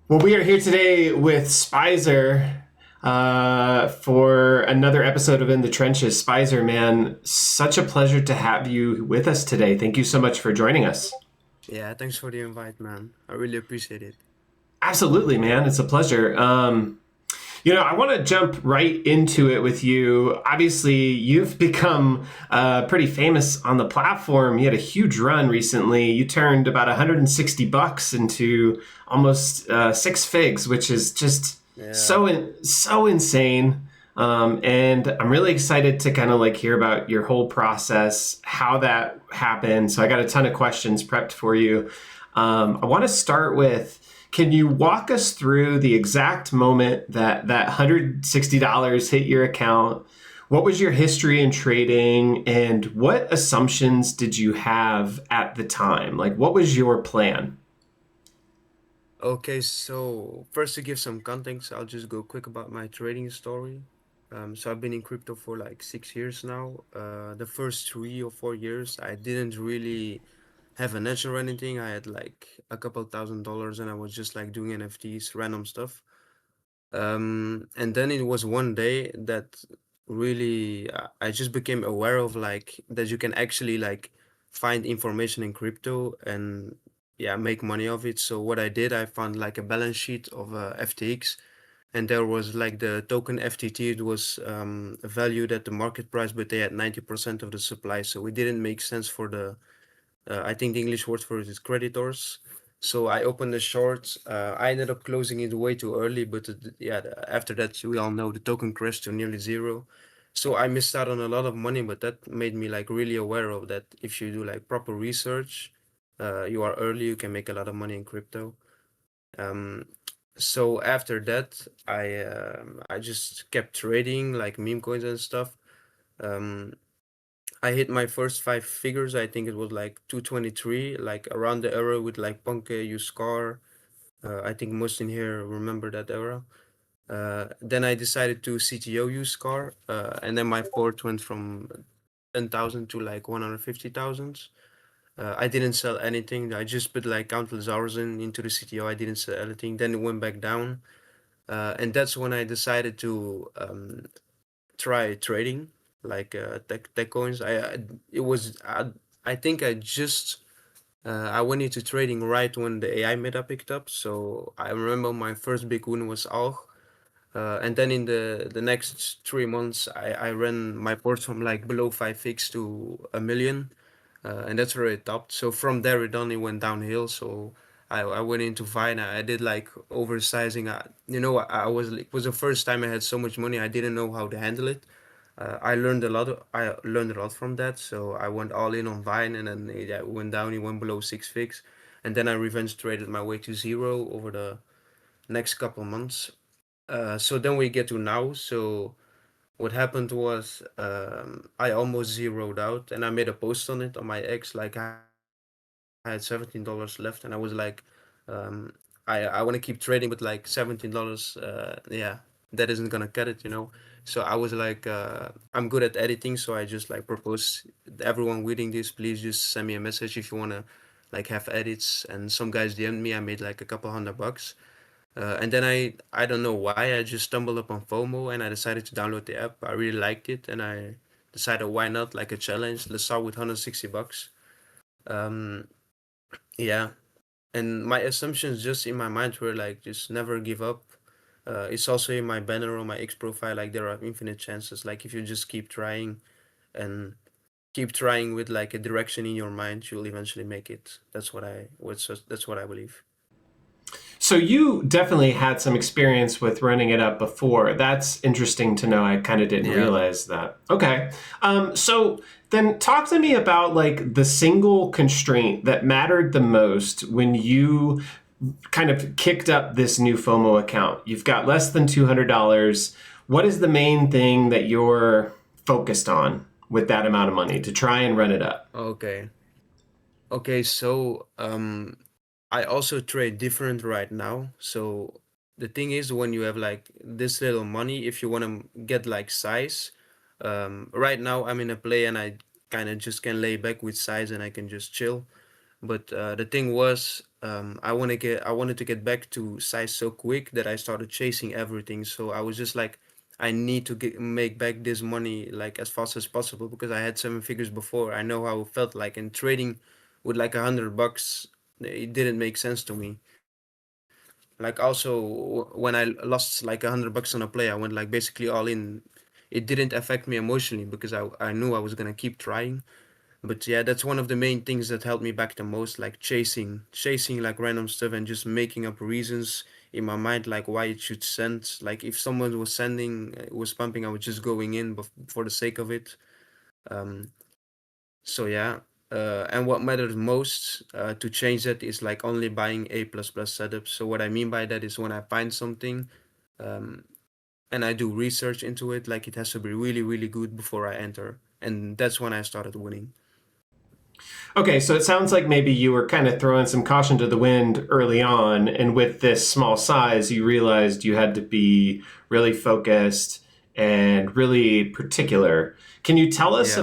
Well, we are here today with Spyzer for another episode of In the Trenches. Spyzer, man, such a pleasure to have you with us today. Thank you so much for joining us. Yeah, thanks for the invite, man. I really appreciate it. Absolutely, man. It's a pleasure. I want to jump right into it with you. Obviously, you've become pretty famous on the platform. You had a huge run recently. You turned about 160 bucks into almost six figs, which is just Yeah. so insane. And I'm really excited to kind of like hear about your whole process, how that happened. So I got a ton of questions prepped for you. I want to start with, can you walk us through the exact moment that $160 hit your account? What was your history in trading and what assumptions did you have at the time? Like, what was your plan? Okay, so first to give some context, I'll just go quick about my trading story. So I've been in crypto for like 6 years now. The first 3 or 4 years, I didn't really have an edge or anything. I had like a couple $1,000 and I was just like doing NFTs, random stuff. And then it was one day that really I just became aware of like that you can actually like find information in crypto and yeah, make money of it. So what I did, I found like a balance sheet of FTX, and there was like the token FTT. It was valued at the market price, but they had 90% of the supply, so it didn't make sense for the I think the English word for it is creditors. So I opened the short. I ended up closing it way too early, but yeah, after that, we all know the token crashed to nearly zero. So I missed out on a lot of money, but that made me like really aware of that. If you do like proper research, you are early, you can make a lot of money in crypto. Um, so after that, I just kept trading like meme coins and stuff. Um, I hit my first five figures. I think it was like 223, like around the era with like Punke, Scar. I think most in here remember that era. Then I decided to CTO use Scar, and then my port went from 10,000 to like 150,000. I didn't sell anything. I just put like countless hours into the CTO. I didn't sell anything. Then it went back down, and that's when I decided to try trading like tech coins. It was I think I just I went into trading right when the AI meta picked up. So I remember my first big win was ALG. And then in the next 3 months, I ran my port from like below 5x to a million, and that's where it topped. So from there it only went downhill. So I went into Vine. I did like oversizing. I was it was the first time I had so much money. I didn't know how to handle it. I learned a lot. I learned a lot from that. So I went all in on Vine, and then it went down. It went below six fix, and then I revenge traded my way to zero over the next couple months. So then we get to now. So what happened was I almost zeroed out, and I made a post on it on my X. Like I had $17 left, and I was like, um, I want to keep trading, but like $17, yeah, that isn't gonna cut it. So I was like, I'm good at editing, so I just like propose everyone reading this, please just send me a message if you wanna like have edits. And some guys DM'd me. I made like a couple $100. And then I don't know why I just stumbled upon FOMO and I decided to download the app. I really liked it and I decided why not like a challenge. Let's start with $160. Um, yeah, and my assumptions just in my mind were like just never give up. It's also in my banner on my X profile, like there are infinite chances. Like if you just keep trying and keep trying with like a direction in your mind, you'll eventually make it. That's what I believe. So you definitely had some experience with running it up before. That's interesting to know. I kind of didn't Yeah. realize that. Okay. So then talk to me about like the single constraint that mattered the most when you kind of kicked up this new FOMO account. You've got less than $200. What is the main thing that you're focused on with that amount of money to try and run it up? Okay. Okay, so I also trade different right now. So the thing is when you have like this little money, if you want to get like size, right now I'm in a play and I kind of just can lay back with size and I can just chill. But the thing was, I wanted to get back to size so quick that I started chasing everything. So I was just like, I need to make back this money like as fast as possible because I had seven figures before. I know how it felt like, and trading with like $100, it didn't make sense to me. Like also when I lost like $100 on a play, I went like basically all in. It didn't affect me emotionally because I knew I was gonna keep trying. But yeah, that's one of the main things that helped me back the most, like chasing like random stuff and just making up reasons in my mind, like why it should send. Like if someone was sending, was pumping, I was just going in, but for the sake of it. Um, so yeah, and what matters most to change that is like only buying A plus plus setups. So what I mean by that is when I find something, um, and I do research into it, like it has to be really really good before I enter, and that's when I started winning. Okay, so it sounds like maybe you were kind of throwing some caution to the wind early on, and with this small size, you realized you had to be really focused and really particular. Yeah. Can you tell us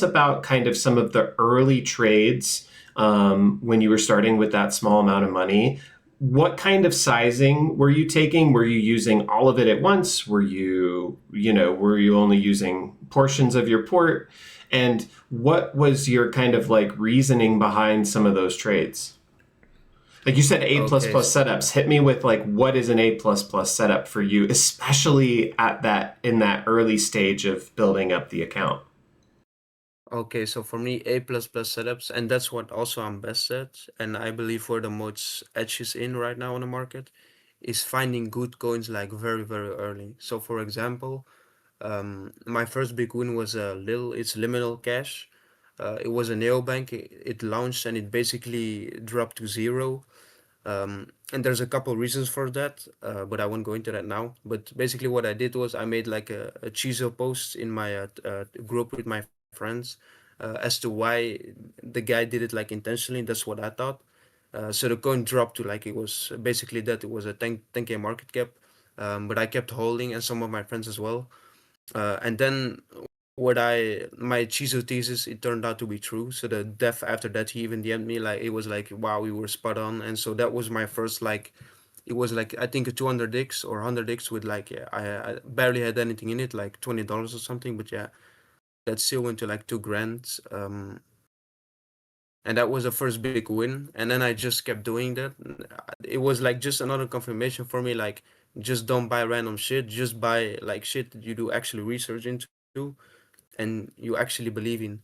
about kind of some of the early trades when you were starting with that small amount of money? What kind of sizing were you taking? Were you using all of it at once? Were you only using portions of your port? And what was your kind of like reasoning behind some of those trades? Like you said, A plus Okay. plus setups. Hit me with like what is an A plus plus setup for you, especially at that in that early stage of building up the account. Okay, so for me, A plus plus setups, and that's what also I'm best at, and I believe where the most edge is in right now on the market, is finding good coins like very, very early. So for example, my first big win was it's liminal cash. It was a neobank. It launched and it basically dropped to zero. And there's a couple reasons for that, but I won't go into that now. But basically, what I did was I made like a Chizo post in my group with my friends as to why the guy did it like intentionally. That's what I thought. So the coin dropped to like it was basically that it was a 10K market cap, but I kept holding and some of my friends as well. And then what I my Chizo thesis it turned out to be true. So the dev after that he even DM'd me like it was like wow we were spot on. And so that was my first like it was like I think a 200x or 100x with like yeah, I barely had anything in it like $20 or something. But yeah, that still went to like 2 grand. And that was the first big win. And then I just kept doing that. It was like just another confirmation for me like just don't buy random shit. Just buy like shit that you do actually research into and you actually believe in.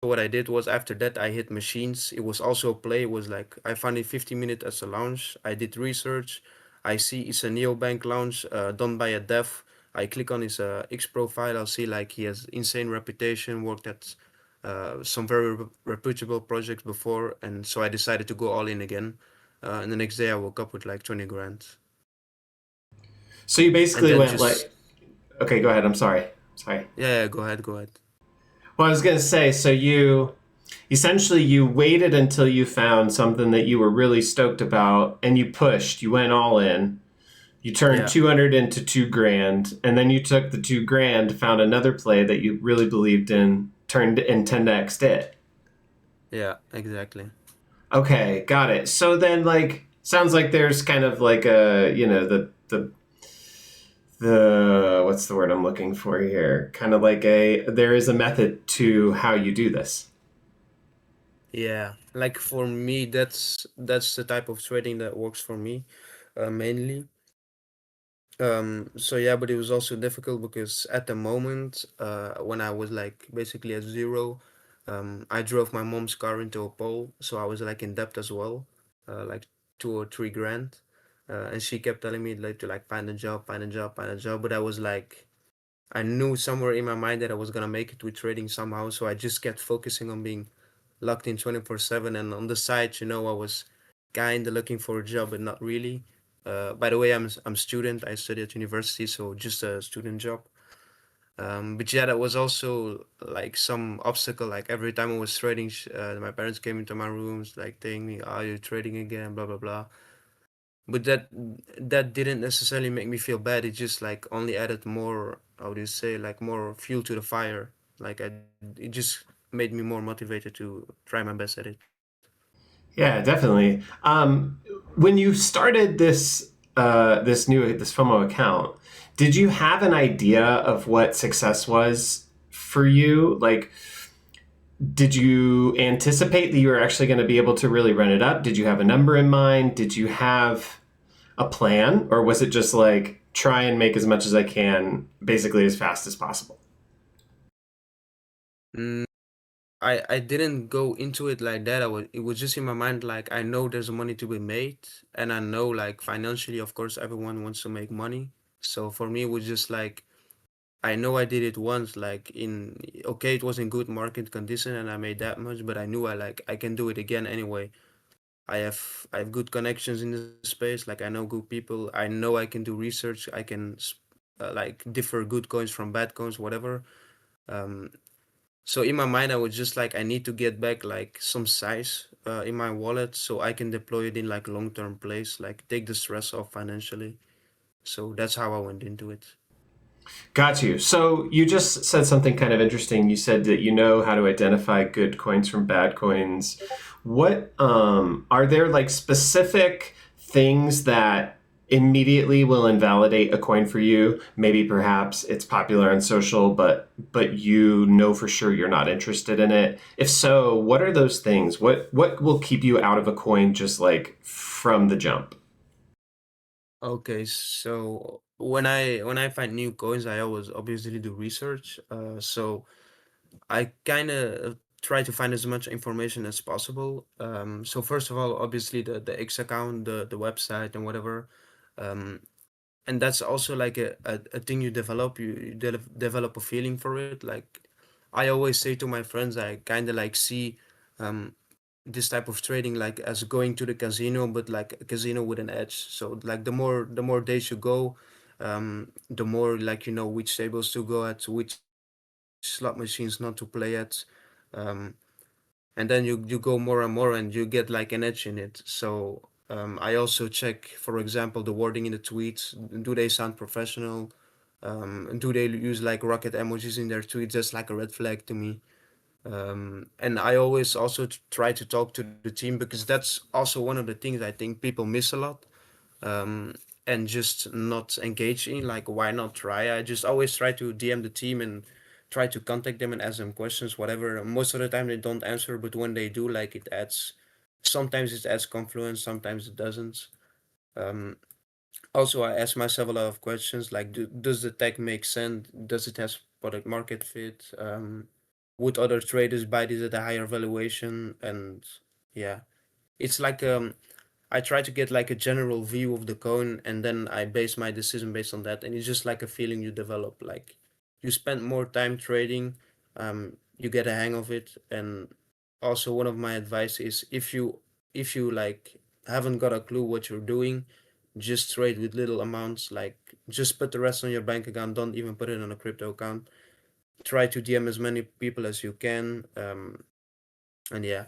So what I did was after that I hit machines. It was also a play. It was like I found it 15 minutes as a launch. I did research. I see it's a neobank launch done by a dev. I click on his X profile. I'll see like he has insane reputation, worked at some very reputable projects before, and so I decided to go all in again. And the next day I woke up with like 20 grand, So you and basically then went just like, okay, go ahead. I'm sorry. Sorry. yeah, yeah, go ahead, go ahead. Well, I was gonna say, so you essentially you waited until you found something that you were really stoked about, and you pushed. You went all in. You turned Yeah, 200 into 2 grand, and then you took the 2 grand, found another play that you really believed in, turned and 10x it. yeah, exactly. Okay, got it. So then, like, sounds like there's kind of like a, the what's the word I'm looking for here? Kind of like there is a method to how you do this. Yeah, like for me, that's the type of trading that works for me, mainly. So yeah, but it was also difficult because at the moment, when I was like basically at zero, I drove my mom's car into a pole, so I was like in debt as well, like 2 or 3 grand, and she kept telling me like to like find a job, find a job, find a job, but I was like, I knew somewhere in my mind that I was gonna make it with trading somehow, so I just kept focusing on being locked in 24/7. And on the side, I was kind of looking for a job, but not really. By the way, I'm student. I study at university, so just a student job. But yeah, that was also like some obstacle. Like every time I was trading, my parents came into my rooms, like telling me, "Are you trading again?" Blah blah blah. But that didn't necessarily make me feel bad. It just like only added more, how do you say, like more fuel to the fire. Like it just made me more motivated to try my best at it. Yeah, definitely. When you started this FOMO account, did you have an idea of what success was for you? Like, did you anticipate that you were actually going to be able to really run it up? Did you have a number in mind? Did you have a plan, or was it just like try and make as much as I can, basically as fast as possible? Mm, I didn't go into it like that. It was just in my mind like I know there's money to be made, and I know like financially, of course, everyone wants to make money. So for me, it was just like I know I did it once, like in okay, it was in good market condition, and I made that much, but I knew I can do it again anyway. I have good connections in the space. Like I know good people. I know I can do research. I can like differ good coins from bad coins, whatever. Um, so in my mind, I was just like, I need to get back like some size in my wallet so I can deploy it in like long-term plays, like take the stress off financially. So that's how I went into it. Got you. So you just said something kind of interesting. You said that you know how to identify good coins from bad coins. What are there like specific things that immediately will invalidate a coin for you? Maybe perhaps it's popular on social, but you know for sure you're not interested in it. If so, what are those things? What will keep you out of a coin just like from the jump? Okay, so when I find new coins, I always obviously do research. So I kind of try to find as much information as possible. So first of all, obviously the X account, the website, and whatever. Um, and that's also like a thing you develop. You develop a feeling for it. Like I always say to my friends, I kind of like see um, this type of trading like as going to the casino, but like a casino with an edge. So like the more days you go, the more like you know which tables to go at, which slot machines not to play at. Um, and then you go more and more and you get like an edge in it. So I also check, for example, the wording in the tweets. Do they sound professional? Do they use like rocket emojis in their tweets? That's like a red flag to me. And I always also try to talk to the team because that's also one of the things I think people miss a lot, um, and just not engage in. Like, why not try? I just always try to DM the team and try to contact them and ask them questions, whatever. Most of the time they don't answer, but when they do, like it adds. Sometimes it adds confluence, sometimes it doesn't. Um, Also, I ask myself a lot of questions like, does the tech make sense? Does it have product market fit? Would other traders buy this at a higher valuation? And yeah, it's like I try to get like a general view of the coin, and then I base my decision based on that. And it's just like a feeling you develop. Like you spend more time trading, you get a hang of it. And also one of my advice is if you like haven't got a clue what you're doing, just trade with little amounts. Like just put the rest on your bank account. Don't even put it on a crypto account. Try to DM as many people as you can. And yeah.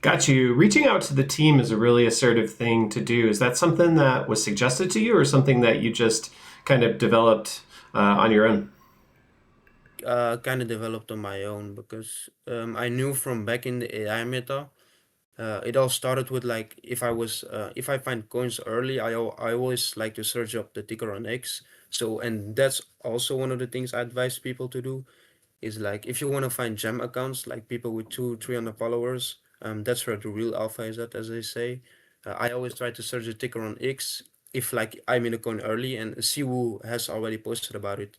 Got you. Reaching out to the team is a really assertive thing to do. Is that something that was suggested to you, or something that you just kind of developed on your own? Kind of developed on my own because I knew from back in the AI meta, it all started with like if I find coins early, I always like to search up the ticker on X. So and that's also one of the things I advise people to do is like if you want to find gem accounts like people with 300 followers, that's where the real alpha is at, as they say. I always try to search the ticker on X if like I'm in a coin early and see who has already posted about it.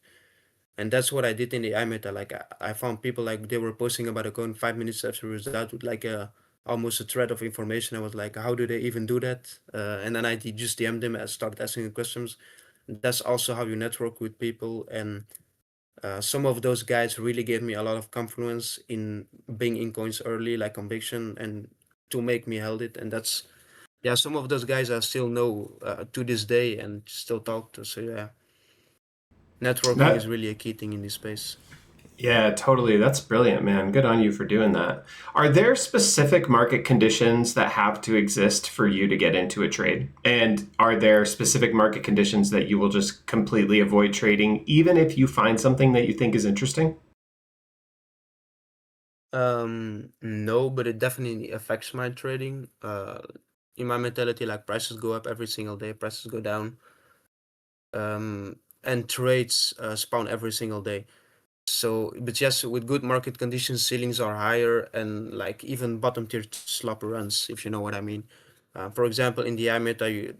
And that's what I did in the iMeta. Like I found people like they were posting about a coin 5 minutes after it was out with like a almost a thread of information. I was like, how do they even do that? And then just DM'd them and started asking questions. That's also how you network with people. And some of those guys really gave me a lot of confidence in being in coins early, like conviction, and to make me held it. And that's yeah, some of those guys I still know to this day and still talk to. So yeah, networking is That really a key thing in this space. Yeah, totally. That's brilliant, man. Good on you for doing that. Are there specific market conditions that have to exist for you to get into a trade? And are there specific market conditions that you will just completely avoid trading, even if you find something that you think is interesting? No, but it definitely affects my trading. In my mentality, like prices go up every single day, prices go down, and trades spawn every single day. So, but yes, with good market conditions, ceilings are higher, and like even bottom tier sloppy runs, if you know what I mean. For example, in the IMETA, you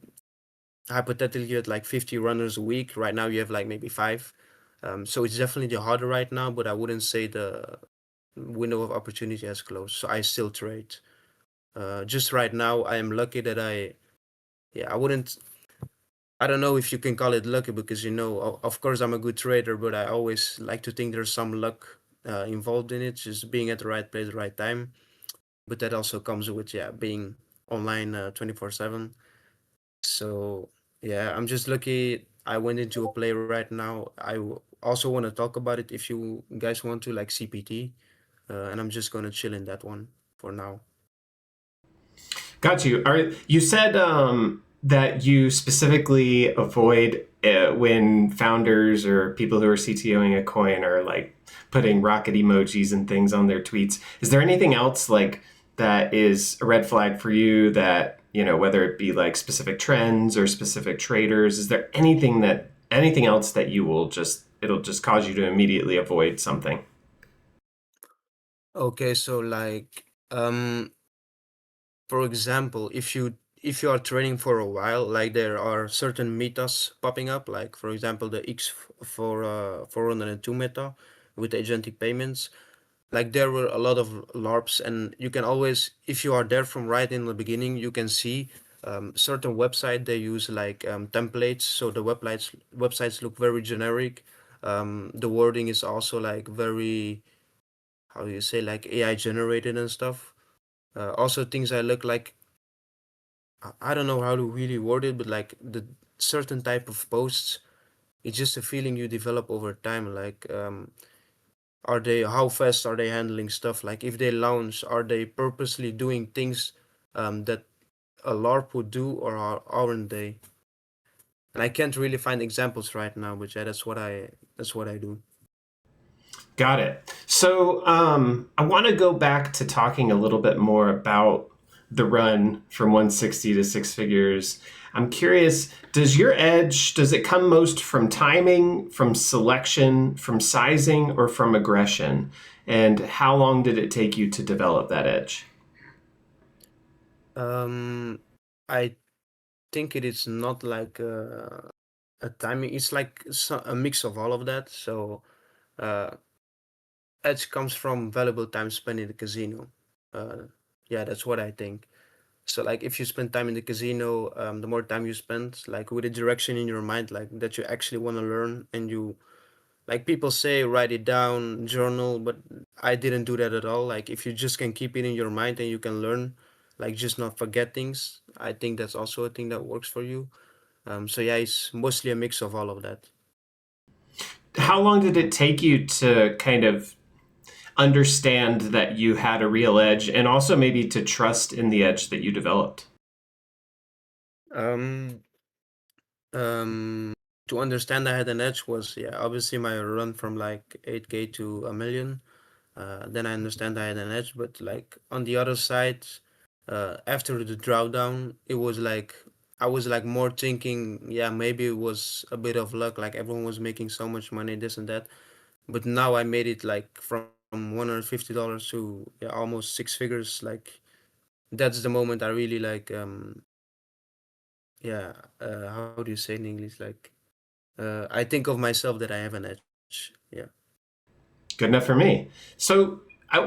hypothetically you had like 50 runners a week. Right now, you have like maybe five. So it's definitely harder right now, but I wouldn't say the window of opportunity has closed. So I still trade. Just right now, I am lucky that yeah, I wouldn't, I don't know if you can call it lucky because, of course, I'm a good trader, but I always like to think there's some luck involved in it, just being at the right place at the right time. But that also comes with, yeah, being online 24/7. So, yeah, I'm just lucky I went into a play right now. Also want to talk about it if you guys want to, like CPT, and I'm just going to chill in that one for now. Got you. You said that you specifically avoid when founders or people who are CTOing a coin are like putting rocket emojis and things on their tweets. Is there anything else like that is a red flag for you that, whether it be like specific trends or specific traders, is there anything else that it'll just cause you to immediately avoid something? Okay, so like, for example, if you are trading for a while, like there are certain metas popping up, like for example the X for 402 meta with agentic payments. Like there were a lot of LARPs, and you can always, if you are there from right in the beginning, you can see certain website they use like templates, so the websites look very generic. The wording is also like very, how do you say, like AI generated and stuff. Also things I look like, I don't know how to really word it, but like the certain type of posts, it's just a feeling you develop over time. Like, are they, how fast are they handling stuff? Like, if they launch, are they purposely doing things that a LARP would do, or aren't they? And I can't really find examples right now, but yeah, that's what I do. Got it. So I want to go back to talking a little bit more about the run from 160 to six figures. I'm curious, does it come most from timing, from selection, from sizing, or from aggression? And how long did it take you to develop that edge? Um, I think it is not like a timing. It's like a mix of all of that. So uh, edge comes from valuable time spent in the casino. Uh, yeah, that's what I think. So like if you spend time in the casino, the more time you spend, like with a direction in your mind, like that you actually want to learn, and you, like people say, write it down, journal, but I didn't do that at all. Like if you just can keep it in your mind and you can learn, like just not forget things, I think that's also a thing that works for you. So yeah, it's mostly a mix of all of that. How long did it take you to kind of understand that you had a real edge and also maybe to trust in the edge that you developed? Um, to understand I had an edge was, yeah, obviously my run from like 8K to a million. Then I understand I had an edge, but like on the other side, after the drawdown, it was like I was like more thinking, yeah, maybe it was a bit of luck, like everyone was making so much money, this and that. But now I made it like from $150 to, yeah, almost six figures. Like that's the moment I really like, yeah, how do you say in English? Like I think of myself that I have an edge. Yeah. Good enough for me. So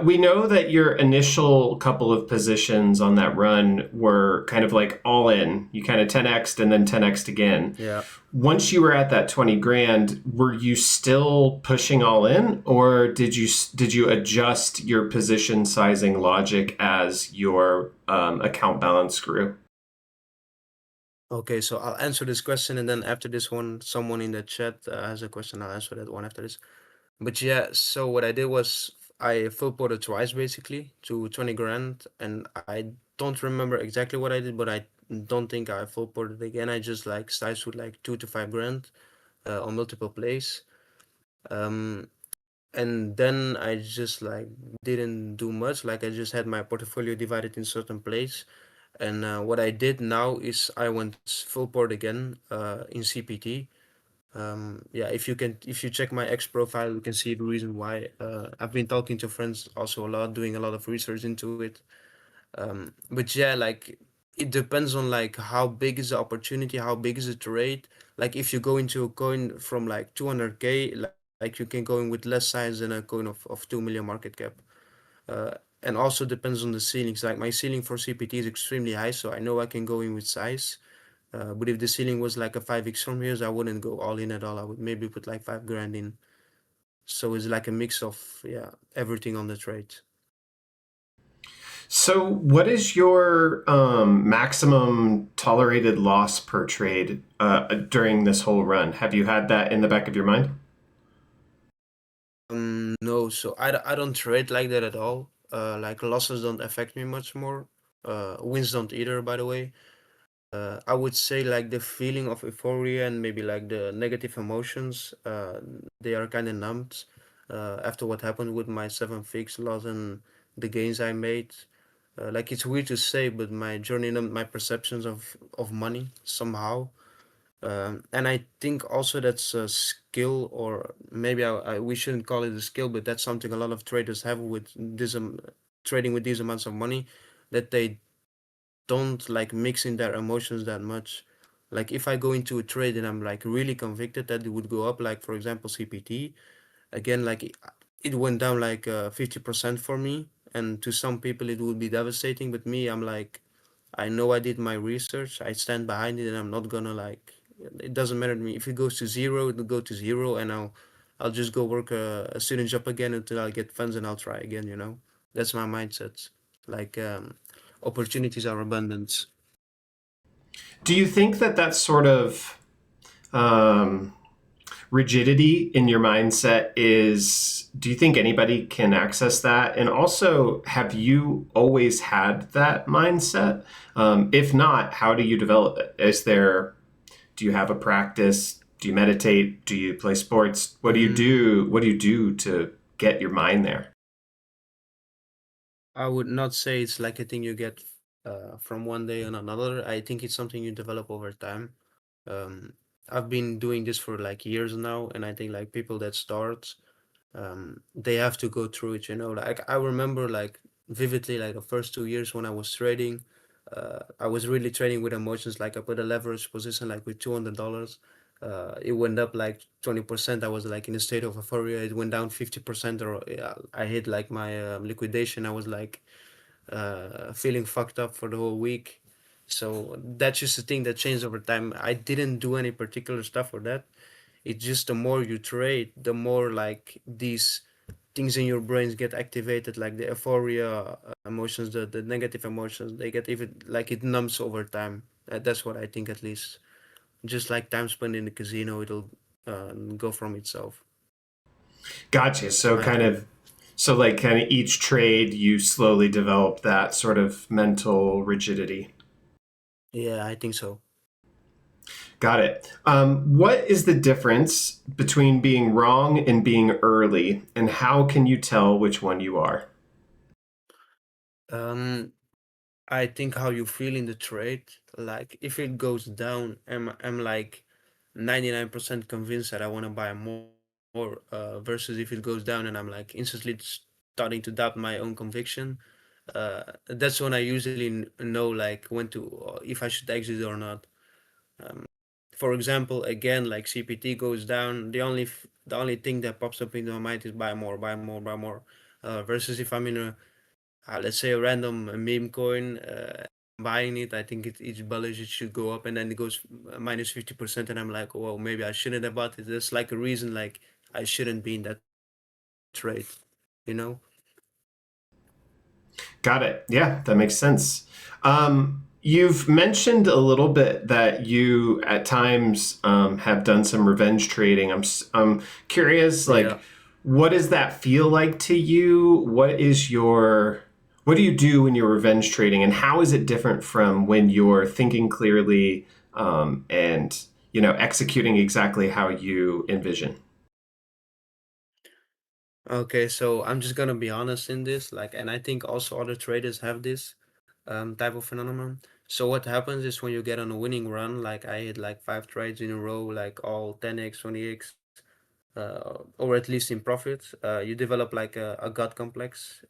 we know that your initial couple of positions on that run were kind of like all in. You kind of 10x'd and then 10x'd again. Yeah. Once you were at that 20 grand, were you still pushing all in, or did you adjust your position sizing logic as your account balance grew? Okay, so I'll answer this question, and then after this one, someone in the chat has a question. I'll answer that one after this. But yeah, so what I did was I full ported twice basically to 20 grand, and I don't remember exactly what I did, but I don't think I full ported again. I just like sized with like 2 to 5 grand on multiple plays. Um, and then I just like didn't do much. Like I just had my portfolio divided in certain place. And what I did now is I went full port again in CPT. Yeah, if you check my X profile, you can see the reason why. I've been talking to friends also a lot, doing a lot of research into it. But yeah, like it depends on like how big is the opportunity, how big is the trade. Like if you go into a coin from like 200K, like you can go in with less size than a coin of 2 million market cap. Uh, and also depends on the ceilings. Like my ceiling for CPT is extremely high, so I know I can go in with size. But if the ceiling was like a 5x from here, I wouldn't go all in at all. I would maybe put like 5 grand in. So it's like a mix of yeah everything on the trade. So, what is your maximum tolerated loss per trade during this whole run? Have you had that in the back of your mind? No, so I don't trade like that at all. Like losses don't affect me much more. Wins don't either, by the way. I would say like the feeling of euphoria and maybe like the negative emotions, they are kind of numbed after what happened with my seven fix loss and the gains I made. Like it's weird to say, but my journey and my perceptions of money somehow. And I think also that's a skill, or maybe we shouldn't call it a skill, but that's something a lot of traders have with this trading with these amounts of money, that they don't like mixing their emotions that much. Like if I go into a trade and I'm like really convicted that it would go up, like for example CPT, again like it went down like 50% for me, and to some people it would be devastating, but me, I'm like, I know I did my research, I stand behind it, and I'm not gonna like, it doesn't matter to me if it goes to zero, it'll go to zero, and I'll just go work a student job again until I get funds, and I'll try again, you know. That's my mindset. Like opportunities are abundant. Do you think that that sort of um, rigidity in your mindset is, do you think anybody can access that? And also, have you always had that mindset? If not, how do you develop it? Do you have a practice? Do you meditate? Do you play sports? What do you Mm, do? What do you do to get your mind there? I would not say it's like a thing you get from one day on another. I think it's something you develop over time. Um, I've been doing this for like years now, and I think like people that start, they have to go through it, you know. Like I remember like vividly like the first 2 years when I was trading, I was really trading with emotions. Like I put a leverage position like with $200. It went up like 20%. I was like in a state of euphoria. It went down 50%, or yeah, I hit like my liquidation. I was like feeling fucked up for the whole week. So that's just a thing that changed over time. I didn't do any particular stuff for that. It's just the more you trade, the more like these things in your brains get activated, like the euphoria emotions, the negative emotions, they get even like it numbs over time. That's what I think at least. Just like time spent in the casino, it'll go from itself. Gotcha. That's So my kind of, opinion. so like kind of each trade, you slowly develop that sort of mental rigidity. Yeah, I think so. Got it. What is the difference between being wrong and being early, and how can you tell which one you are? Um, I think how you feel in the trade, like if it goes down, I'm like 99% convinced that I want to buy more, versus if it goes down and I'm like instantly starting to doubt my own conviction. That's when I usually know like when to, if I should exit or not. Um, for example, again, like CPT goes down, the only thing that pops up into my mind is buy more, buy more, buy more. Versus if I'm in a let's say a random meme coin, buying it, I think it's bullish, it should go up, and then it goes minus 50%, and I'm like, well, maybe I shouldn't have bought it. There's like a reason, like I shouldn't be in that trade, you know? Got it. Yeah, that makes sense. You've mentioned a little bit that you at times have done some revenge trading. I'm curious, like, Yeah. what does that feel like to you? What do you do when you're revenge trading, and how is it different from when you're thinking clearly and executing exactly how you envision? Okay, so I'm just gonna be honest in this, like, and I think also other traders have this type of phenomenon. So what happens is when you get on a winning run, like I hit like 5 trades in a row, like all 10x, 20x, or at least in profit, you develop like a God complex,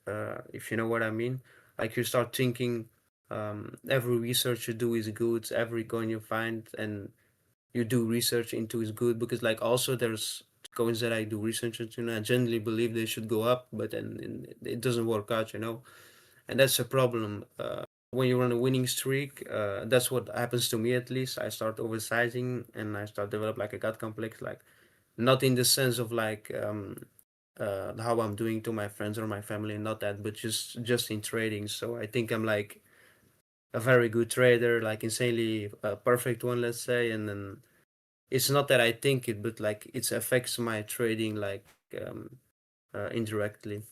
if you know what I mean. Like you start thinking every research you do is good, every coin you find and you do research into is good, because like also there's coins that I do research into and I generally believe they should go up, but then it doesn't work out, you know, and that's a problem. When you're on a winning streak, that's what happens to me at least. I start oversizing and I start develop like a God complex, like not in the sense of like how I'm doing to my friends or my family, not that, but just in trading. So I think I'm like a very good trader, like insanely perfect one, let's say, and then it's not that I think it, but like it affects my trading like indirectly.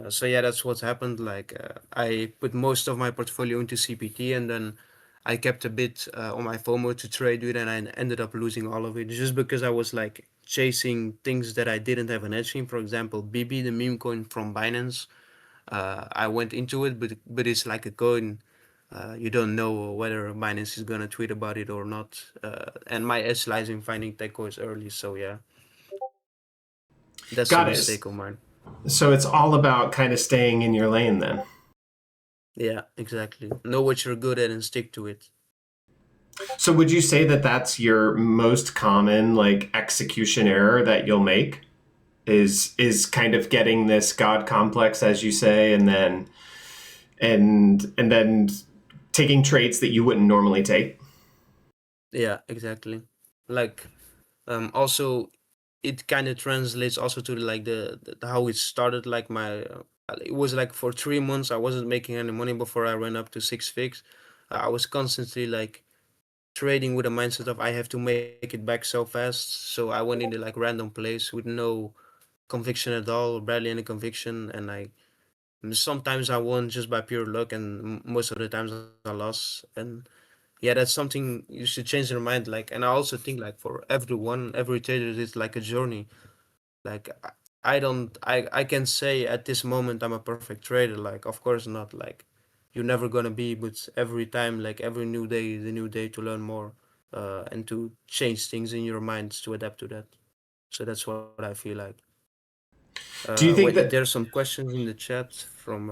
So yeah, that's what's happened. Like I put most of my portfolio into CPT, and then I kept a bit on my FOMO to trade with, and I ended up losing all of it just because I was like chasing things that I didn't have an edge in. For example, BB, the meme coin from Binance. I went into it, but it's like a coin. You don't know whether Binance is gonna tweet about it or not. And my edge lies in finding tech coins early. So yeah, that's a Got it. mistake of mine. So it's all about kind of staying in your lane then. Yeah, exactly. Know what you're good at and stick to it. So would you say that that's your most common like execution error that you'll make is kind of getting this God complex as you say and then taking trades that you wouldn't normally take? Yeah, exactly. Like also it kind of translates also to like the how it started. Like my it was like for 3 months I wasn't making any money before I ran up to six fix. I was constantly like trading with a mindset of I have to make it back so fast. So I went into like random place with no conviction at all, barely any conviction, and I sometimes I won just by pure luck, and most of the times I lost. And yeah, that's something you should change your mind. Like, and I also think like for everyone, every trader is like a journey. Like I don't, I can say at this moment I'm a perfect trader. Like, of course not. Like, you're never gonna be, but every time, like every new day is a new day to learn more, and to change things in your minds to adapt to that. So that's what I feel like. Do you think Wait, that there's some questions in the chat from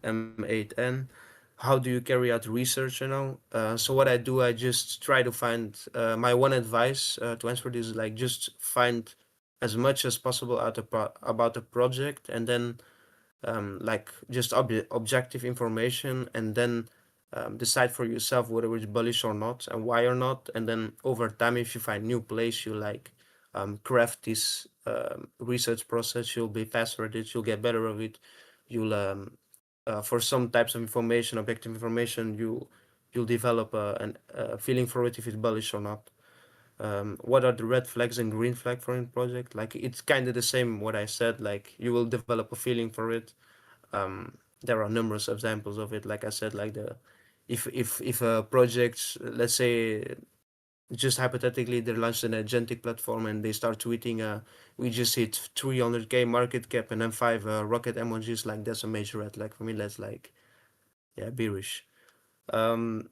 M8N. How do you carry out research? You know, so what I do, I just try to find my one advice to answer this is like just find as much as possible about the project, and then like just objective information, and then decide for yourself whether it's bullish or not and why or not. And then over time, if you find new place, you like craft this research process. You'll be faster at it. You'll get better of it. You'll for some types of information, objective information, you'll develop a feeling for it if it's bullish or not. What are the red flags and green flag for a project? Like it's kind of the same what I said. Like you will develop a feeling for it. There are numerous examples of it. Like I said, like the if a project, let's say just hypothetically, they launched an agentic platform and they start tweeting, we just hit 300K market cap and then five rocket emojis. Like that's a major red flag for me. That's like, yeah, bearish. Um,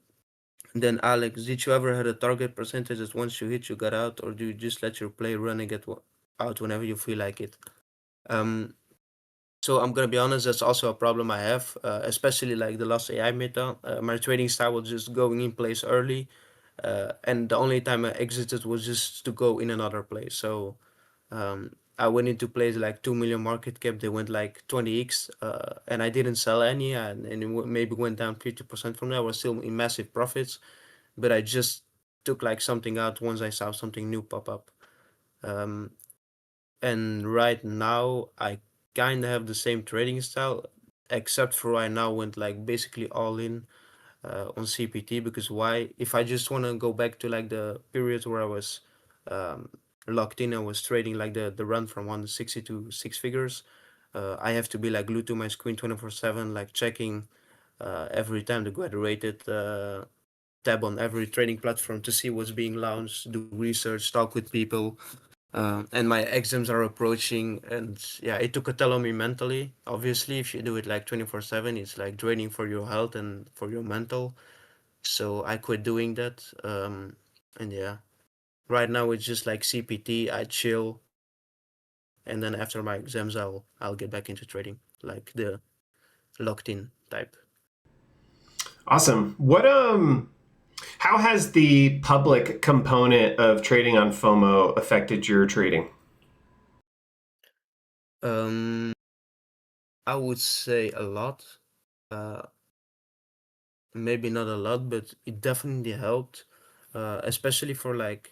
then Alex, did you ever had a target percentage that once you hit, you got out, or do you just let your play run and get out whenever you feel like it? Um, So I'm gonna be honest, that's also a problem I have, especially like the last AI meta. My trading style was just going in place early, and the only time I exited was just to go in another place. So I went into plays like 2 million market cap. They went like 20x, and I didn't sell any, and it maybe went down 50% from there. I was still in massive profits, but I just took like something out once I saw something new pop up. Um, and right now I kind of have the same trading style, except for I now went like basically all in on CPT. Because why? If I just want to go back to like the period where I was um, locked in, I was trading like the run from 160 to six figures. I have to be like glued to my screen 24/7, like checking every time the graduated tab on every trading platform to see what's being launched, do research, talk with people, And my exams are approaching, and yeah, it took a toll on me mentally. Obviously, if you do it like 24/7, it's like draining for your health and for your mental. So I quit doing that. And yeah, right now it's just like CPT. I chill, and then after my exams, I'll get back into trading, like the locked in type. Awesome. How has the public component of trading on FOMO affected your trading? Um, I would say a lot. Uh, Maybe not a lot, but it definitely helped, especially for like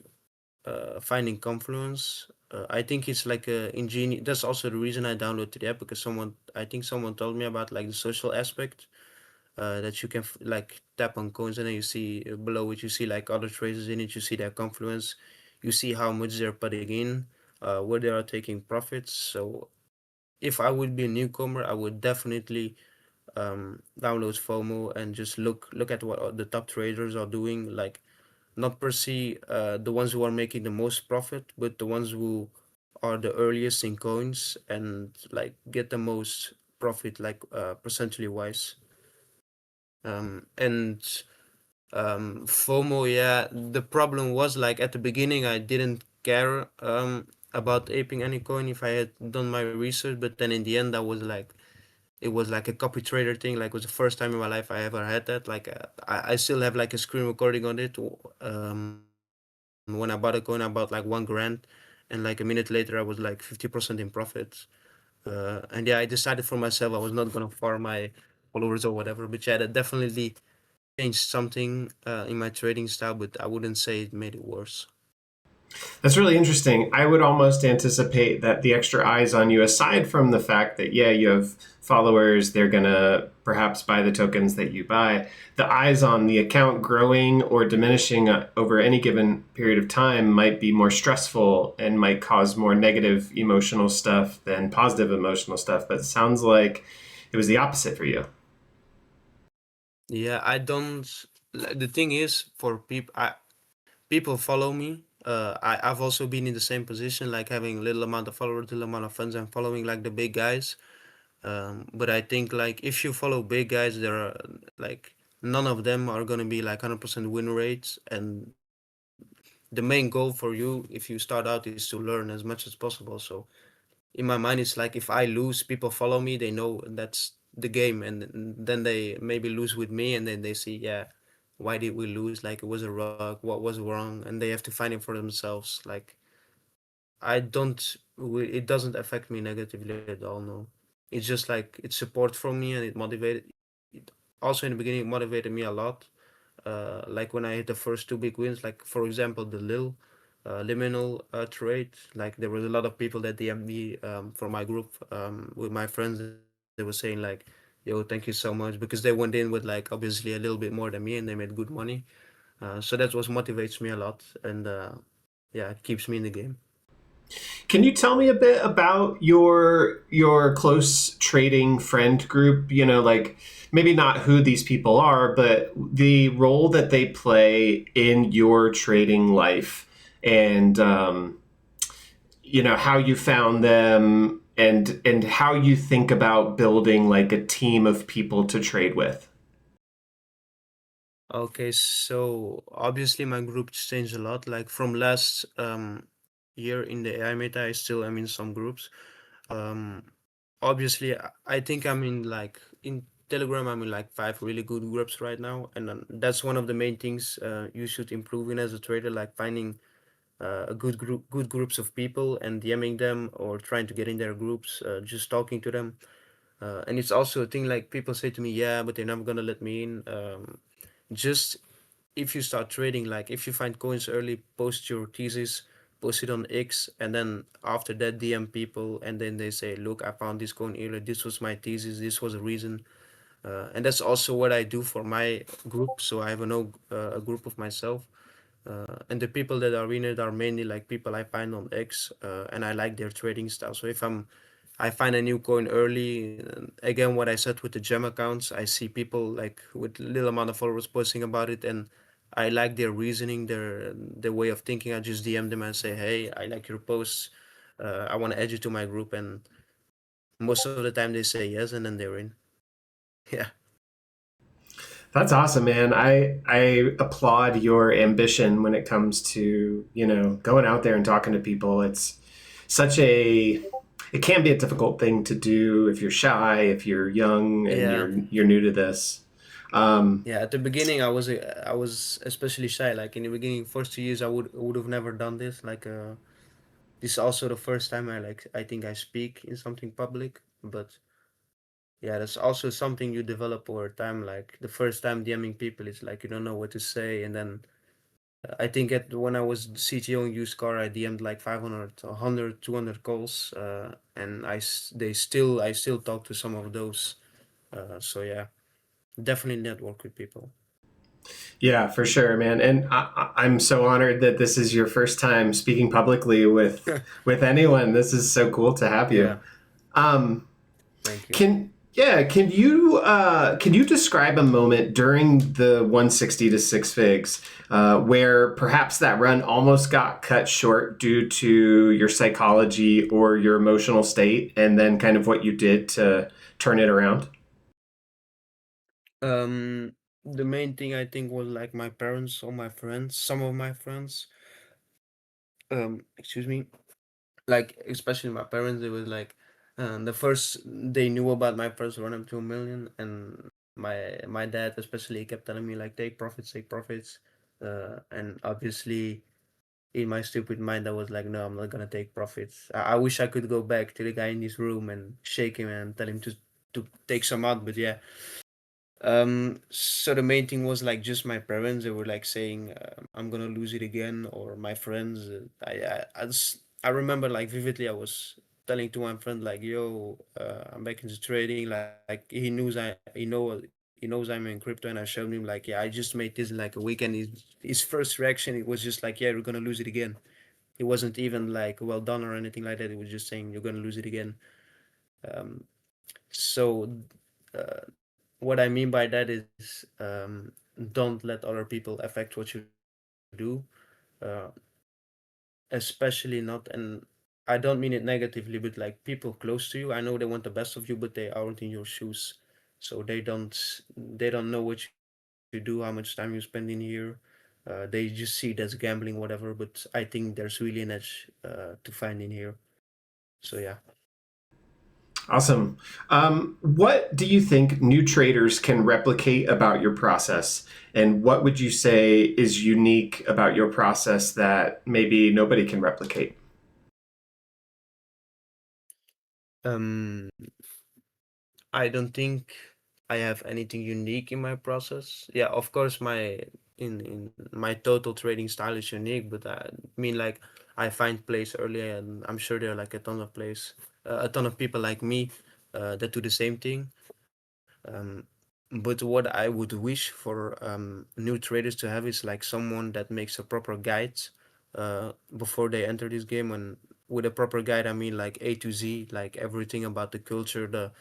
finding confluence. I think it's like a ingenious. That's also the reason I downloaded the app because I think someone told me about like the social aspect. That you can like tap on coins and then you see below it, you see like other traders in it, you see their confluence, you see how much they're putting in, where they are taking profits. So if I would be a newcomer, I would definitely download FOMO and just look at what the top traders are doing. Like not per se the ones who are making the most profit, but the ones who are the earliest in coins and like get the most profit, like percentually wise. And FOMO, yeah, the problem was like at the beginning I didn't care about aping any coin if I had done my research, but then in the end it was like a copy trader thing. Like it was the first time in my life I ever had that. Like I still have like a screen recording on it. When I bought a coin, I bought like 1 grand, and like a minute later I was like 50% in profit. And yeah, I decided for myself I was not gonna farm my followers or whatever. But yeah, that definitely changed something in my trading style, but I wouldn't say it made it worse. That's really interesting. I would almost anticipate that the extra eyes on you, aside from the fact that, yeah, you have followers, they're going to perhaps buy the tokens that you buy, the eyes on the account growing or diminishing over any given period of time might be more stressful and might cause more negative emotional stuff than positive emotional stuff. But it sounds like it was the opposite for you. Yeah, I don't. The thing is, for people follow me. I've also been in the same position, like having little amount of followers, little amount of friends, and following like the big guys. But I think like if you follow big guys, there are like none of them are gonna be like 100% win rates, and the main goal for you if you start out is to learn as much as possible. So in my mind, it's like if I lose, people follow me, they know that's the game, and then they maybe lose with me, and then they see, yeah, why did we lose? Like it was a rug, what was wrong, and they have to find it for themselves. Like I don't, it doesn't affect me negatively at all. No, it's just like it's support for me, and it also in the beginning it motivated me a lot. Like when I hit the first two big wins, like for example the liminal trade. Like there was a lot of people that DM'd me for my group with my friends. They were saying like, "Yo, thank you so much," because they went in with like obviously a little bit more than me, and they made good money. So that's what motivates me a lot, and yeah, it keeps me in the game. Can you tell me a bit about your close trading friend group? You know, like maybe not who these people are, but the role that they play in your trading life, and you know how you found them, and how you think about building like a team of people to trade with. Okay, so obviously my group changed a lot. Like from last year in the AI meta, I still am in some groups. Um, Obviously, I think I'm in like in Telegram, I'm in like five really good groups right now, and that's one of the main things you should improve in as a trader, like finding a good groups of people and DMing them or trying to get in their groups, just talking to them. And it's also a thing like people say to me, yeah, but they're never gonna let me in. Just if you start trading, like if you find coins early, post your thesis, post it on X, and then after that DM people, and then they say, look, I found this coin earlier. This was my thesis. This was a reason. And that's also what I do for my group. So I have a group of myself. And the people that are in it are mainly like people I find on X, and I like their trading style. So if I find a new coin early, again, what I said with the gem accounts, I see people like with little amount of followers posting about it, and I like their reasoning, their way of thinking. I just DM them and say, "Hey, I like your posts. I want to add you to my group." And most of the time they say yes, and then they're in. Yeah, That's awesome, man. I applaud your ambition when it comes to, going out there and talking to people. It's such a it can be a difficult thing to do if you're shy, if you're young and yeah, you're new to this. Um, yeah. At the beginning, I was especially shy. Like in the beginning, first 2 years, I would have never done this. Like this is also the first time I think I speak in something public, but yeah, that's also something you develop over time. Like the first time DMing people, it's like you don't know what to say, and then I think when I was CTO in used car, I DM'd like 500, 100, 200 calls, and I still talk to some of those. So yeah, definitely network with people. yeah, for sure, man. And I'm so honored that this is your first time speaking publicly with anyone. This is so cool to have Yeah, you. Um, thank you. can you describe a moment during the 160 to six figs where perhaps that run almost got cut short due to your psychology or your emotional state, and then kind of what you did to turn it around? The main thing I think was like my parents or my friends, some of my friends. Excuse me, like especially my parents, it was like the first they knew about my first run up to 1 million, and my dad especially kept telling me like take profits, and obviously in my stupid mind I was like, no, I'm not gonna take profits. I wish I could go back to the guy in this room and shake him and tell him to take some out, but yeah. So the main thing was like just my parents. They were like saying, "I'm gonna lose it again," or my friends. I remember like vividly. I was telling to my friend like, "Yo, I'm back into trading." Like he knows I'm in crypto, and I showed him like, "Yeah, I just made this in like a weekend." His first reaction it was just like, "Yeah, we're gonna lose it again." It wasn't even like well done or anything like that. It was just saying you're gonna lose it again. Um, so. Uh, what I mean by that is don't let other people affect what you do, uh, especially not. And I don't mean it negatively, but like people close to you, I know they want the best of you, but they aren't in your shoes, so they don't know what you do, how much time you spend in here. They just see it as gambling, whatever. But I think there's really an edge to find in here. So yeah. Awesome. What do you think new traders can replicate about your process? And what would you say is unique about your process that maybe nobody can replicate? Um, I don't think I have anything unique in my process. Yeah, of course, in my total trading style is unique, but I mean like I find plays early, and I'm sure there are like a ton of plays, a ton of people like me that do the same thing. Um, but what I would wish for new traders to have is like someone that makes a proper guide before they enter this game. And with a proper guide, I mean like A to Z, like everything about the culture, the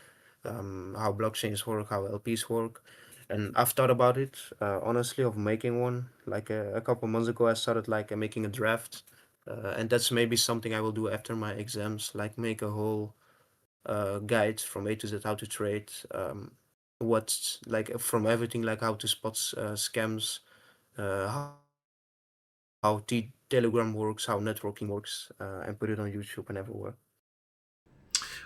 how blockchains work, how LPs work. And I've thought about it, honestly, of making one. Like a couple months ago, I started like making a draft, and that's maybe something I will do after my exams. Like make a whole guide from A to Z how to trade. What's like from everything like how to spot scams, how Telegram works, how networking works, and put it on YouTube and everywhere.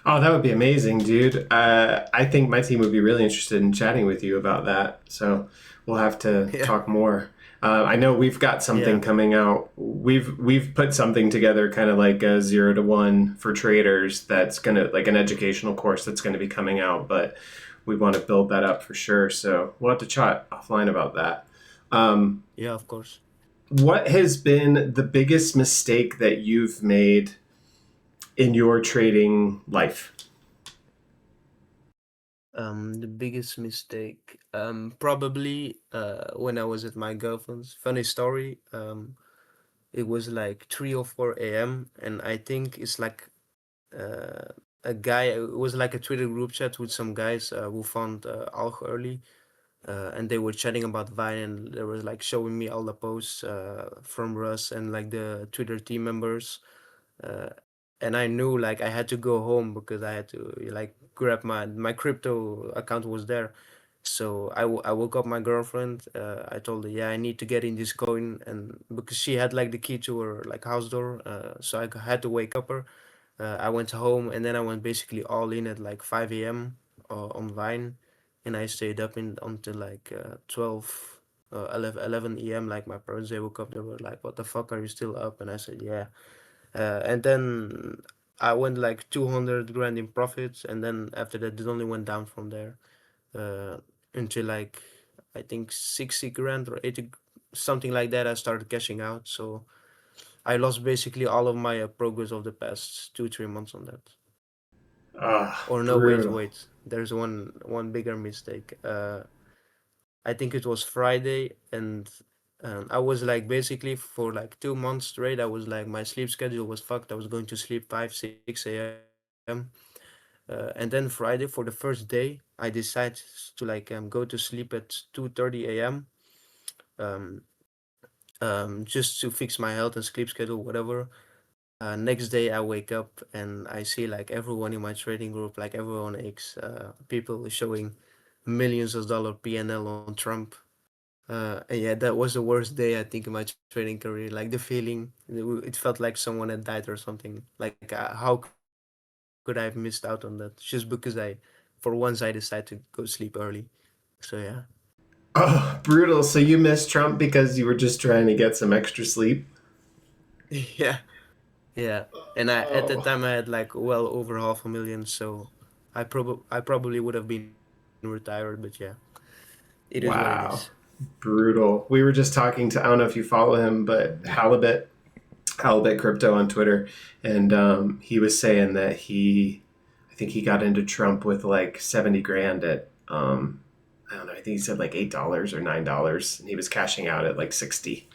Oh, that would be amazing, dude. I think my team would be really interested in chatting with you about that. So we'll have to Yeah, talk more. I know we've got something yeah, coming out. We've put something together, kind of like a 0 to 1 for traders. That's gonna like an educational course that's going to be coming out, but we want to build that up for sure. So we'll have to chat offline about that. Um, yeah, of course. what has been the biggest mistake that you've made in your trading life? The biggest mistake, probably when I was at my girlfriend's. Funny story. It was like 3 or 4 a.m. and I think it's like a guy. It was like a Twitter group chat with some guys who found Alg early. and they were chatting about Vine, and they were like showing me all the posts from Russ and like the Twitter team members. And I knew like I had to go home because I had to like grab my crypto account was there. So I woke up my girlfriend. I told her, yeah, I need to get in this coin, and because she had like the key to her like house door, so had to wake up her. I went home, and then I went basically all in at like 5 a.m. On Vine, and I stayed up in until like 12, 11 a.m. Like my parents, they woke up, they were like, "What the fuck are you still up?" And I said, "Yeah." And then I went like 200 grand in profits, and then after that, it only went down from there uh, until like I think 60 grand or 80, something like that. I started cashing out, so I lost basically all of my progress of the past 2 3 months on that. Ah, Or no, wait, brutal. wait. There's one bigger mistake. I think it was Friday, and I was like basically for like 2 months straight. I was like my sleep schedule was fucked. I was going to sleep 5 6 a.m. And then Friday for the first day, I decided to like go to sleep at 2:30 a.m. Um, just to fix my health and sleep schedule, whatever. Next day I wake up and I see like everyone in my trading group, like everyone X, people showing millions of dollar PNL on Trump. And yeah, that was the worst day I think in my trading career. Like the feeling, it felt like someone had died or something. Like how could I have missed out on that just because for once I decided to go sleep early. So yeah, Oh, brutal. So you missed Trump because you were just trying to get some extra sleep? yeah, yeah. And at the Oh, time I had like well over 500,000, so I probably would have been retired, but yeah, it is what it is. wow. Brutal. We were just talking to, I don't know if you follow him, but Halibut Crypto on Twitter. And he was saying that I think he got into Trump with like 70 grand at, I don't know, I think he said like $8 or $9. And he was cashing out at like 60.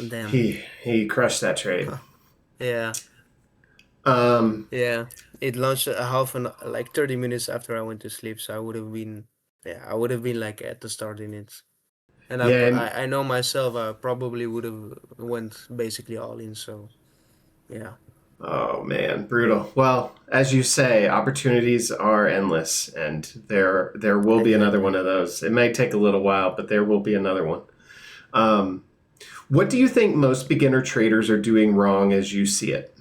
Damn. He crushed that trade. Yeah, Um, yeah. It launched a half an like 30 minutes after I went to sleep, so I would have been, yeah, I would have been like at the start in it. And yeah, and I know myself, I probably would have went basically all in. So yeah, oh man, brutal. Well, as you say, opportunities are endless, and there will be another exactly. one of those. It may take a little while, but there will be another one. Um, what do you think most beginner traders are doing wrong as you see it?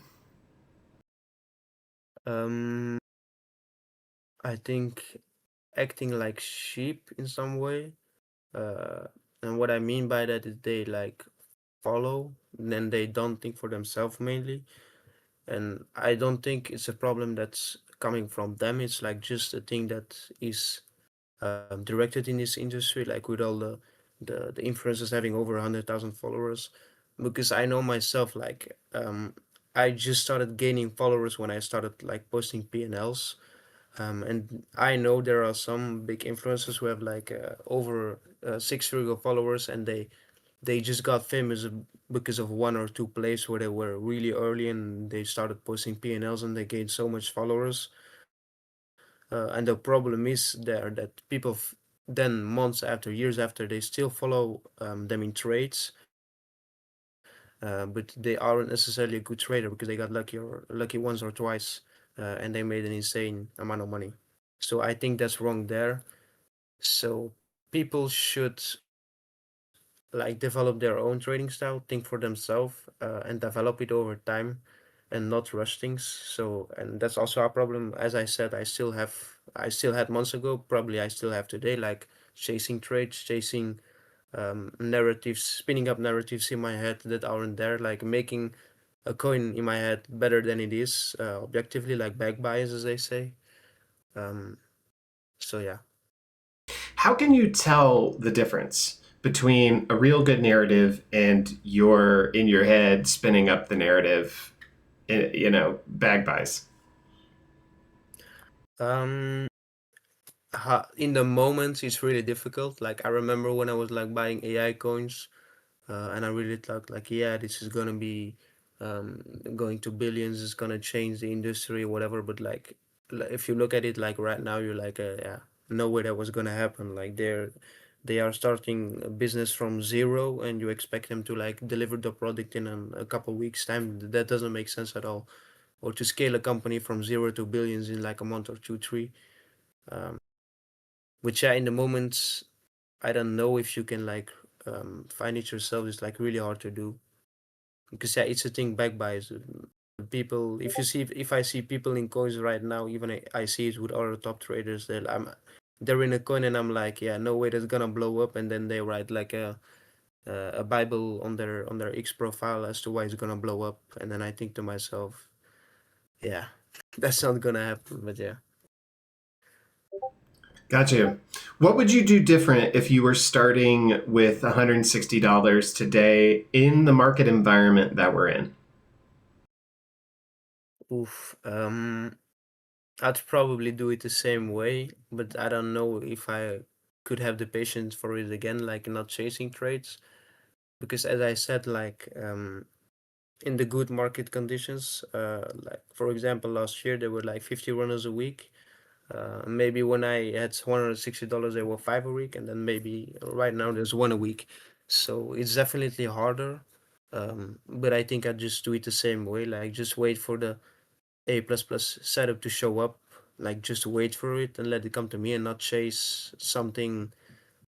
Um, I think acting like sheep in some way. Uh, and what I mean by that is they like follow, then they don't think for themselves mainly. And I don't think it's a problem that's coming from them. It's like just a thing that is directed in this industry, like with all the influencers having over 100,000 followers. Because I know myself, like I just started gaining followers when I started like posting P&Ls. And I know there are some big influencers who have like over six-figure followers, and they just got famous because of one or two plays where they were really early and they started posting P&Ls and they gained so much followers. And the problem is there that people then months after, years after, they still follow them in trades, but they aren't necessarily a good trader because they got lucky once or twice, and they made an insane amount of money. So I think that's wrong there. So people should like develop their own trading style, think for themselves, and develop it over time, and not rush things. So, and that's also a problem. As I said, I still had months ago, probably I still have today, like chasing trades, chasing narratives, spinning up narratives in my head that aren't there, like making a coin in my head better than it is, objectively, like back bias, as they say. Um, so yeah. How can you tell the difference between a real good narrative and your in your head spinning up the narrative, bag buys? Um, in the moments, it's really difficult. Like I remember when I was like buying AI coins, and I really thought like, yeah, this is gonna be going to billions. It's gonna change the industry, whatever. But like, if you look at it like right now, you're like, yeah. no way that was gonna happen. Like they are starting a business from zero, and you expect them to like deliver the product in a couple weeks time. That doesn't make sense at all. Or to scale a company from zero to billions in like a month or two, three. Um, which yeah, in the moment, I don't know if you can like find it yourself. It's like really hard to do because yeah, it's a thing backed by people. If you see, if I see people in coins right now, even I see it with other top traders. They're in a coin, and I'm like, yeah, no way that's gonna blow up. And then they write like a Bible on their X profile as to why it's gonna blow up. And then I think to myself, yeah, that's not gonna happen. But yeah. Gotcha. What would you do different if you were starting with $160 today in the market environment that we're in? Oof. I'd probably do it the same way, but I don't know if I could have the patience for it again, like not chasing trades. Because as I said, like in the good market conditions, like for example, last year there were like 50 runners a week. Maybe when I had $160, there were five a week, and then maybe right now there's one a week. So it's definitely harder. But I think I just do it the same way, like just wait for the A plus plus setup to show up, like just wait for it and let it come to me and not chase something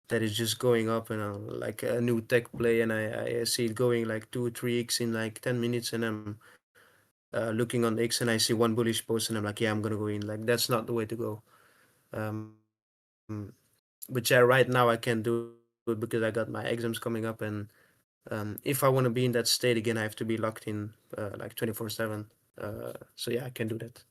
that is just going up and like a new tech play and I see it going like 2 or 3x in like 10 minutes and I'm looking on X and I see one bullish post and I'm like, yeah, I'm gonna go in. Like that's not the way to go. But yeah, right now I can't do it because I got my exams coming up and if I want to be in that state again, I have to be locked in like 24/7. So yeah, I can do that.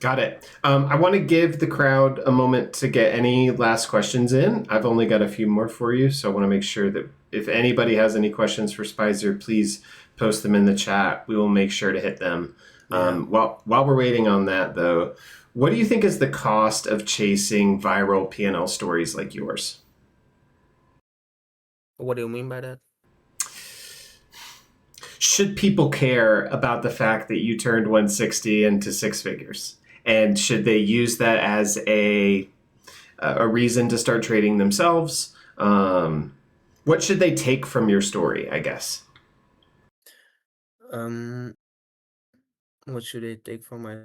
Got it. I want to give the crowd a moment to get any last questions in. I've only got a few more for you, so I want to make sure that if anybody has any questions for Spyzer, please post them in the chat. We will make sure to hit them. Yeah. While we're waiting on that, though, what do you think is the cost of chasing viral P&L stories like yours? What do you mean by that? Should people care about the fact that you turned 160 into six figures? And should they use that as a reason to start trading themselves? What should they take from your story, I guess? Um, what should I take from my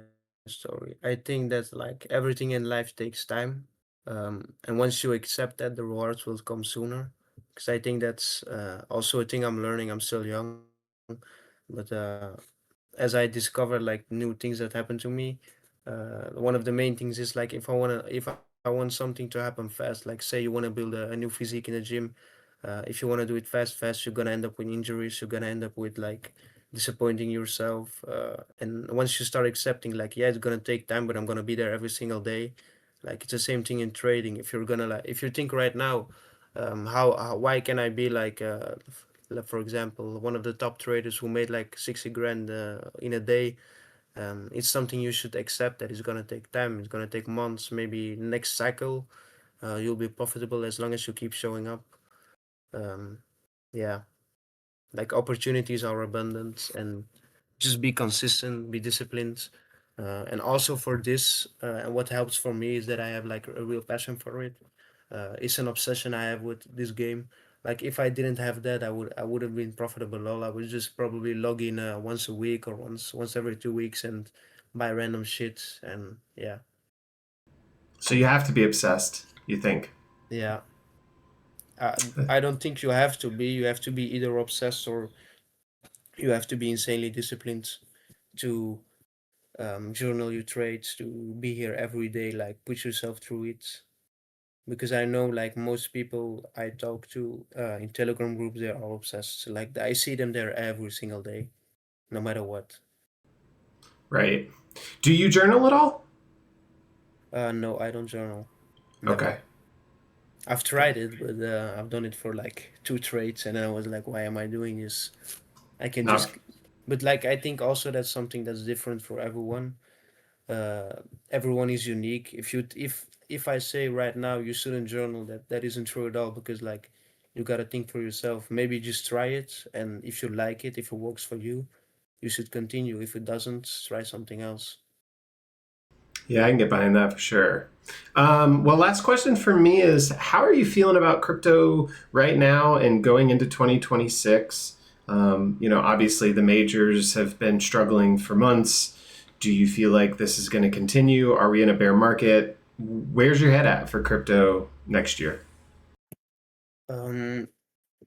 story? I think that like everything in life takes time. And once you accept that, the rewards will come sooner. Because I think that's also a thing I'm learning. I'm still young, but as I discover like new things that happen to me, one of the main things is like if I want something to happen fast, like say you want to build a new physique in the gym, if you want to do it fast, you're gonna end up with injuries. You're gonna end up with like disappointing yourself. And once you start accepting, like, yeah, it's gonna take time, but I'm gonna be there every single day. Like it's the same thing in trading. If you're gonna like, if you think right now, how why can I be like like, for example, one of the top traders who made like 60 grand in a day. It's something you should accept that it's gonna take time. It's gonna take months, maybe next cycle. You'll be profitable as long as you keep showing up. Um, yeah, like opportunities are abundant, and just be consistent, be disciplined. And also for this, and what helps for me is that I have like a real passion for it. It's an obsession I have with this game. Like if I didn't have that, I would have been profitable at all. I would just probably log in once a week or once every 2 weeks and buy random shit. And yeah, So you have to be obsessed, you think? yeah. I don't think you have to be. You have to be either obsessed or you have to be insanely disciplined to journal your trades, to be here every day, like put yourself through it. Because I know like most people I talk to in Telegram groups, they are obsessed. Like I see them there every single day, no matter what. Right. Do you journal at all? No, I don't journal. Okay. Never. I've tried it, but I've done it for like two trades, and I was like, why am I doing this? I can Not just. But like I think also that's something that's different for everyone. uh, Everyone is unique. If I say right now you shouldn't journal, that isn't true at all because like you gotta think for yourself. Maybe just try it, and if you like it, if it works for you, you should continue. If it doesn't, try something else. Yeah, I can get behind that for sure. Well, last question for me is how are you feeling about crypto right now and going into 2026? Obviously the majors have been struggling for months. Do you feel like this is going to continue? Are we in a bear market? Where's your head at for crypto next year? Um,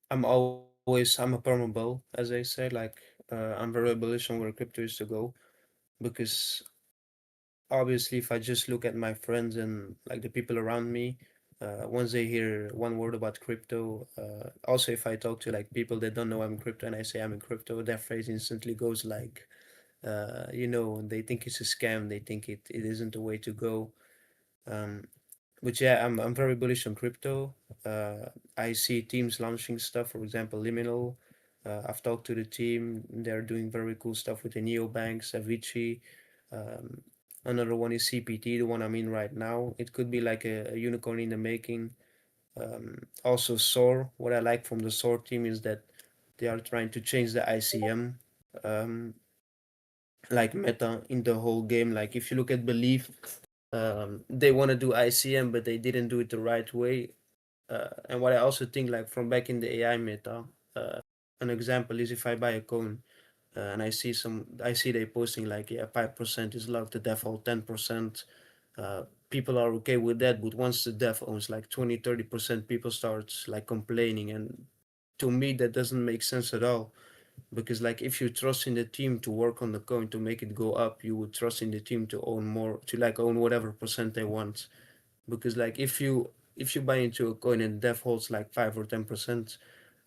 I'm a perma bull, as I say. Like, I'm very bullish on where crypto is to go because obviously, if I just look at my friends and like the people around me, once they hear one word about crypto, also if I talk to like people that don't know I'm in crypto and I say I'm in crypto, their phrase instantly goes like, they think it's a scam, they think it isn't the way to go. Um, but yeah, I'm very bullish on crypto. I see teams launching stuff, for example, Liminal. I've talked to the team. They're doing very cool stuff with the neobanks, Avicii. Um, Another one is CPT, the one I'm in right now. It could be like a unicorn in the making. Also, SOAR. What I like from the SOAR team is that they are trying to change the ICM, um, like meta in the whole game. Like if you look at Belief, they want to do ICM, but they didn't do it the right way. And what I also think, like from back in the AI meta, uh, an example is if I buy a coin and I see they posting like, yeah, 5% is locked, the default 10%. People are okay with that, but once the dev owns like 20-30%, people start like complaining, and to me that doesn't make sense at all. Because like if you trust in the team to work on the coin to make it go up, you would trust in the team to own more, to like own whatever percent they want. Because like if you buy into a coin and dev holds like 5 or 10%,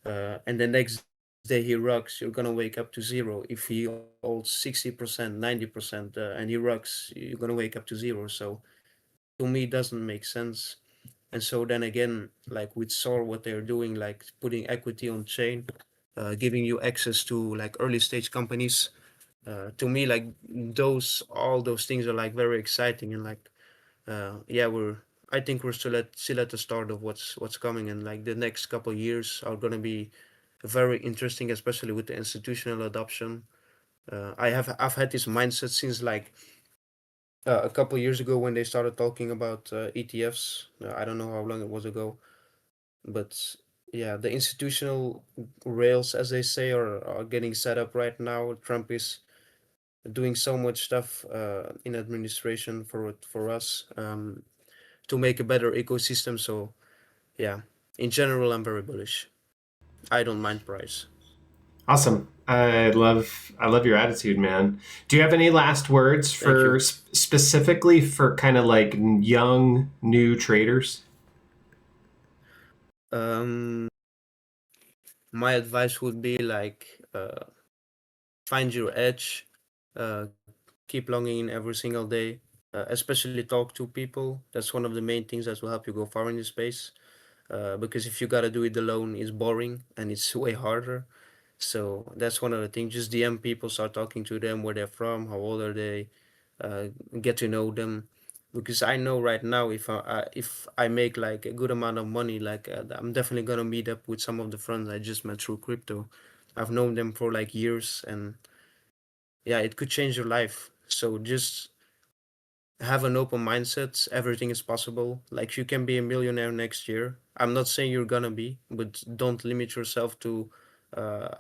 and the next day he rocks, you're gonna wake up to zero. If he holds 60%, 90%, and he rocks, you're gonna wake up to zero. So to me, it doesn't make sense. And so then again, like with SOAR, what they're doing, like putting equity on chain, giving you access to like early stage companies. To me, like all those things are like very exciting, and like yeah, I think we're still at the start of what's coming, and like the next couple of years are gonna be very interesting, especially with the institutional adoption. I've had this mindset since like a couple of years ago when they started talking about ETFs. I don't know how long it was ago, but yeah, the institutional rails, as they say, are getting set up right now. Trump is doing so much stuff in administration for us to make a better ecosystem. So yeah, in general, I'm very bullish. I don't mind price. Awesome. I love your attitude, man. Do you have any last words Thank for you. specifically for kind of like young new traders? Um, my advice would be like find your edge, uh, keep logging in every single day, especially talk to people. That's one of the main things that will help you go far in this space. Because if you gotta do it alone, it's boring and it's way harder. So that's one of the things. Just DM people, start talking to them, where they're from, how old are they, uh, get to know them. Because I know right now, if I make like a good amount of money, like I'm definitely gonna meet up with some of the friends I just met through crypto. I've known them for like years, and yeah, it could change your life. So just have an open mindset. Everything is possible. Like you can be a millionaire next year. I'm not saying you're gonna be, but don't limit yourself to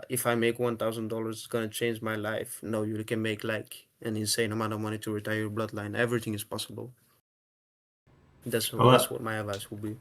if I make $1,000, it's gonna change my life. No, you can make like an insane amount of money to retire your bloodline. Everything is possible. I That's love, what my advice would be.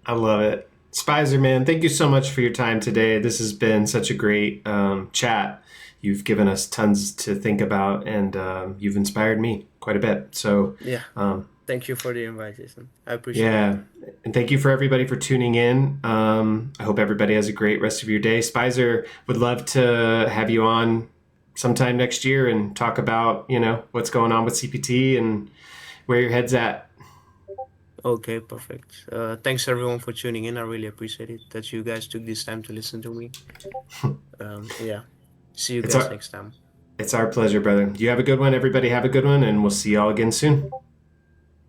I love it. Spyzer, man, thank you so much for your time today. This has been such a great chat. You've given us tons to think about, and you've inspired me quite a bit. So, Yeah. um, Thank you for the invite, Jason. I appreciate it. yeah. And thank you for everybody for tuning in. I hope everybody has a great rest of your day. Spyzer would love to have you on sometime next year and talk about, what's going on with CPT and where your head's at. Okay, perfect. Thanks everyone for tuning in. I really appreciate it that you guys took this time to listen to me. Yeah. See you It's guys our next time. it's our pleasure, brother. You have a good one. Everybody have a good one, and we'll see y'all again soon.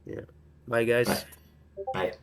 Yeah. Bye, Bye. guys. Bye.